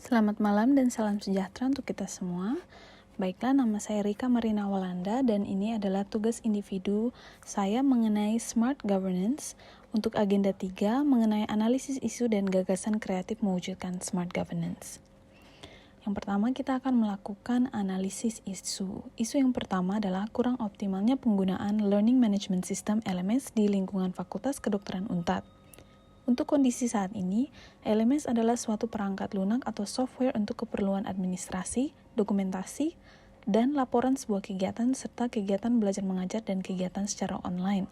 Selamat malam dan salam sejahtera untuk kita semua. Baiklah, nama saya Rika Marina Walanda dan ini adalah tugas individu saya mengenai Smart Governance untuk agenda 3 mengenai analisis isu dan gagasan kreatif mewujudkan Smart Governance. Yang pertama, kita akan melakukan analisis isu. Isu yang pertama adalah kurang optimalnya penggunaan Learning Management System (LMS) di lingkungan Fakultas Kedokteran Unpad. Untuk kondisi saat ini, LMS adalah suatu perangkat lunak atau software untuk keperluan administrasi, dokumentasi, dan laporan sebuah kegiatan serta kegiatan belajar mengajar dan kegiatan secara online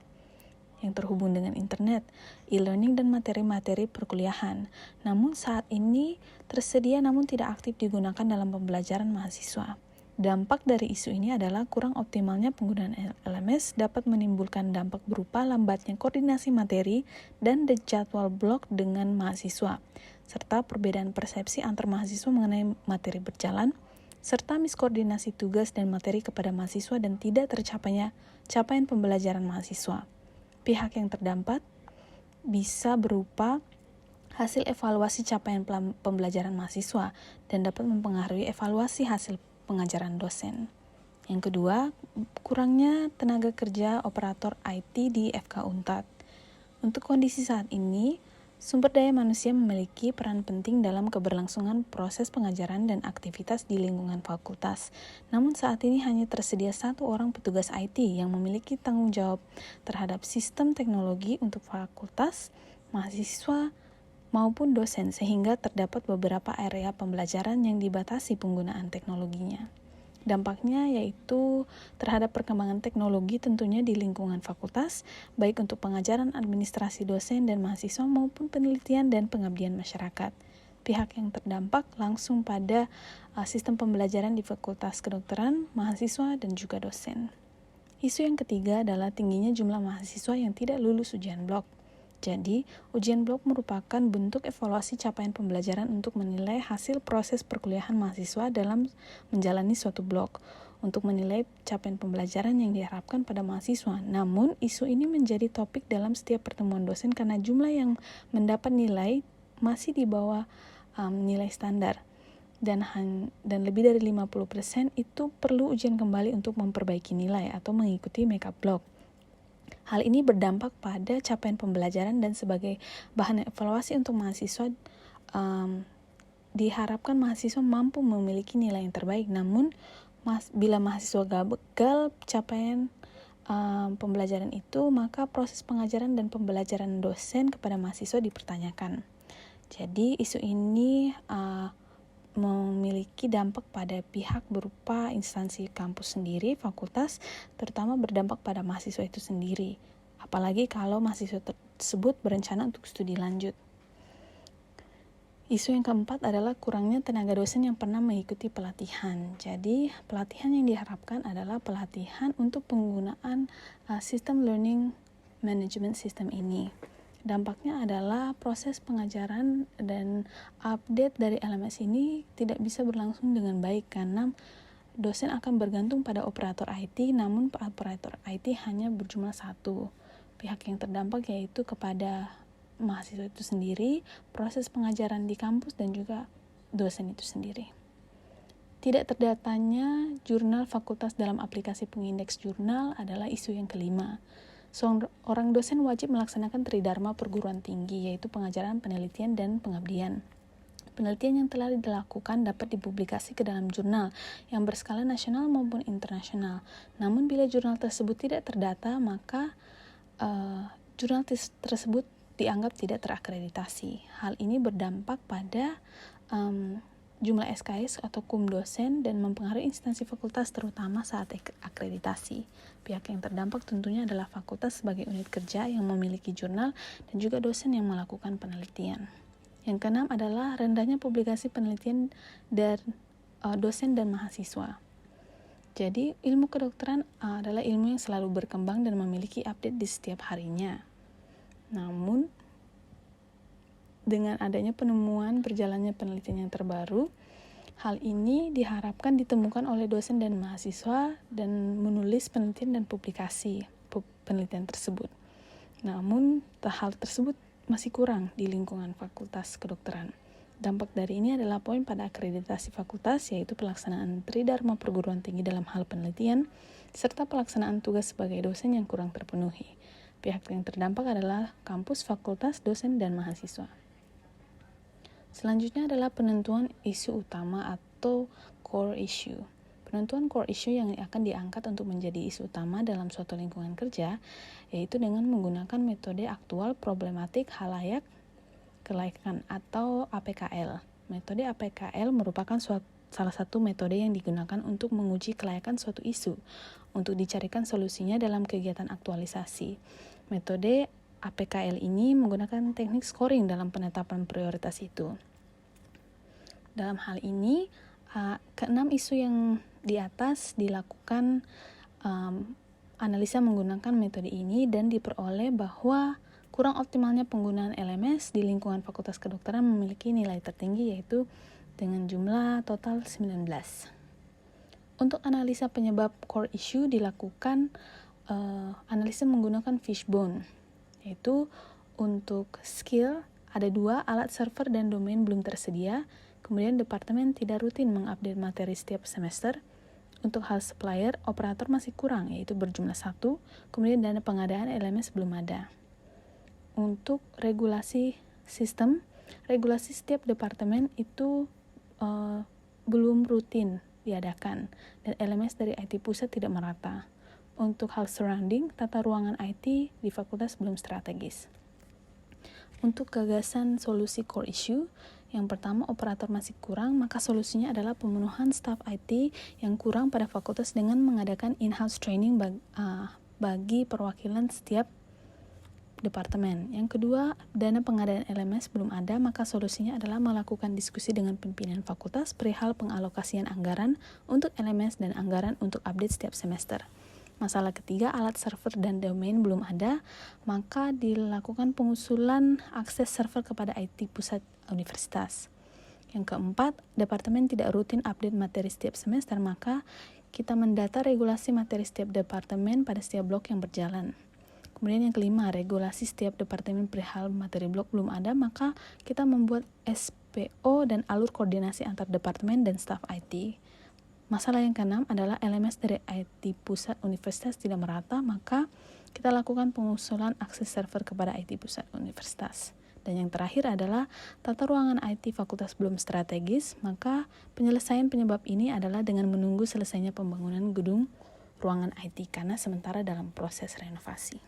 yang terhubung dengan internet, e-learning, dan materi-materi perkuliahan. Namun saat ini tersedia namun tidak aktif digunakan dalam pembelajaran mahasiswa. Dampak dari isu ini adalah kurang optimalnya penggunaan LMS dapat menimbulkan dampak berupa lambatnya koordinasi materi dan jadwal blok dengan mahasiswa, serta perbedaan persepsi antar mahasiswa mengenai materi berjalan, serta miskoordinasi tugas dan materi kepada mahasiswa dan tidak tercapainya capaian pembelajaran mahasiswa. Pihak yang terdampak bisa berupa hasil evaluasi capaian pembelajaran mahasiswa dan dapat mempengaruhi evaluasi hasil pengajaran dosen. Yang kedua, kurangnya tenaga kerja operator IT di FK Unpad. Untuk kondisi saat ini, sumber daya manusia memiliki peran penting dalam keberlangsungan proses pengajaran dan aktivitas di lingkungan fakultas. Namun saat ini hanya tersedia 1 orang petugas IT yang memiliki tanggung jawab terhadap sistem teknologi untuk fakultas, mahasiswa, maupun dosen, sehingga terdapat beberapa area pembelajaran yang dibatasi penggunaan teknologinya. Dampaknya yaitu terhadap perkembangan teknologi tentunya di lingkungan fakultas, baik untuk pengajaran administrasi dosen dan mahasiswa maupun penelitian dan pengabdian masyarakat. Pihak yang terdampak langsung pada sistem pembelajaran di Fakultas Kedokteran, mahasiswa, dan juga dosen. Isu yang ketiga adalah tingginya jumlah mahasiswa yang tidak lulus ujian blok. Jadi, ujian blok merupakan bentuk evaluasi capaian pembelajaran untuk menilai hasil proses perkuliahan mahasiswa dalam menjalani suatu blok, untuk menilai capaian pembelajaran yang diharapkan pada mahasiswa. Namun, isu ini menjadi topik dalam setiap pertemuan dosen karena jumlah yang mendapat nilai masih di bawah nilai standar. Dan lebih dari 50% itu perlu ujian kembali untuk memperbaiki nilai atau mengikuti make-up block. Hal ini berdampak pada capaian pembelajaran dan sebagai bahan evaluasi untuk mahasiswa diharapkan mahasiswa mampu memiliki nilai yang terbaik. Namun bila mahasiswa gagal capaian pembelajaran itu, maka proses pengajaran dan pembelajaran dosen kepada mahasiswa dipertanyakan. Jadi isu ini memiliki dampak pada pihak berupa instansi kampus sendiri, fakultas, terutama berdampak pada mahasiswa itu sendiri. Apalagi kalau mahasiswa tersebut berencana untuk studi lanjut. Isu yang keempat adalah kurangnya tenaga dosen yang pernah mengikuti pelatihan. Jadi, pelatihan yang diharapkan adalah pelatihan untuk penggunaan sistem learning management system ini. Dampaknya adalah proses pengajaran dan update dari LMS ini tidak bisa berlangsung dengan baik karena dosen akan bergantung pada operator IT, namun operator IT hanya berjumlah 1. Pihak yang terdampak yaitu kepada mahasiswa itu sendiri, proses pengajaran di kampus, dan juga dosen itu sendiri. Tidak terdatanya jurnal fakultas dalam aplikasi pengindeks jurnal adalah isu yang kelima. Seorang dosen wajib melaksanakan tridharma perguruan tinggi, yaitu pengajaran, penelitian, dan pengabdian. Penelitian yang telah dilakukan dapat dipublikasi ke dalam jurnal yang berskala nasional maupun internasional. Namun bila jurnal tersebut tidak terdata, maka jurnal tersebut dianggap tidak terakreditasi. Hal ini berdampak pada jumlah SKS atau cum dosen dan mempengaruhi instansi fakultas terutama saat akreditasi. Pihak yang terdampak tentunya adalah fakultas sebagai unit kerja yang memiliki jurnal dan juga dosen yang melakukan penelitian. Yang keenam adalah rendahnya publikasi penelitian dari dosen dan mahasiswa. Jadi, ilmu kedokteran adalah ilmu yang selalu berkembang dan memiliki update di setiap harinya. Namun, dengan adanya penemuan berjalannya penelitian yang terbaru, hal ini diharapkan ditemukan oleh dosen dan mahasiswa dan menulis penelitian dan publikasi penelitian tersebut. Namun, hal tersebut masih kurang di lingkungan Fakultas Kedokteran. Dampak dari ini adalah poin pada akreditasi fakultas, yaitu pelaksanaan tridharma perguruan tinggi dalam hal penelitian, serta pelaksanaan tugas sebagai dosen yang kurang terpenuhi. Pihak yang terdampak adalah kampus, fakultas, dosen, dan mahasiswa. Selanjutnya adalah penentuan isu utama atau core issue. Penentuan core issue yang akan diangkat untuk menjadi isu utama dalam suatu lingkungan kerja, yaitu dengan menggunakan metode aktual problematik halayak kelayakan atau APKL. Metode APKL merupakan salah satu metode yang digunakan untuk menguji kelayakan suatu isu untuk dicarikan solusinya dalam kegiatan aktualisasi. Metode APKL ini menggunakan teknik scoring dalam penetapan prioritas itu. Dalam hal ini, keenam isu yang di atas dilakukan analisa menggunakan metode ini dan diperoleh bahwa kurang optimalnya penggunaan LMS di lingkungan Fakultas Kedokteran memiliki nilai tertinggi, yaitu dengan jumlah total 19. Untuk analisa penyebab core issue dilakukan analisa menggunakan fishbone, yaitu untuk skill ada 2, alat server dan domain belum tersedia, kemudian departemen tidak rutin mengupdate materi setiap semester. Untuk hal supplier, operator masih kurang, yaitu berjumlah 1, kemudian dana pengadaan LMS belum ada. Untuk regulasi sistem, regulasi setiap departemen itu belum rutin diadakan, dan LMS dari IT pusat tidak merata. Untuk hal surrounding, tata ruangan IT di fakultas belum strategis. Untuk gagasan solusi core issue, yang pertama, operator masih kurang, maka solusinya adalah pemenuhan staf IT yang kurang pada fakultas dengan mengadakan in-house training bagi perwakilan setiap departemen. Yang kedua, dana pengadaan LMS belum ada, maka solusinya adalah melakukan diskusi dengan pimpinan fakultas perihal pengalokasian anggaran untuk LMS dan anggaran untuk update setiap semester. Masalah ketiga, alat server dan domain belum ada, maka dilakukan pengusulan akses server kepada IT pusat universitas. Yang keempat, departemen tidak rutin update materi setiap semester, maka kita mendata regulasi materi setiap departemen pada setiap blok yang berjalan. Kemudian yang kelima, regulasi setiap departemen perihal materi blok belum ada, maka kita membuat SPO dan alur koordinasi antar departemen dan staf IT. Masalah yang keenam adalah LMS dari IT pusat universitas tidak merata, maka kita lakukan pengusulan akses server kepada IT pusat universitas. Dan yang terakhir adalah tata ruangan IT fakultas belum strategis, maka penyelesaian penyebab ini adalah dengan menunggu selesainya pembangunan gedung ruangan IT karena sementara dalam proses renovasi.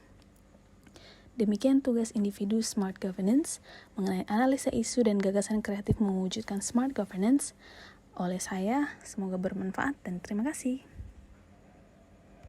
Demikian tugas individu Smart Governance mengenai analisa isu dan gagasan kreatif mewujudkan Smart Governance oleh saya. Semoga bermanfaat dan terima kasih.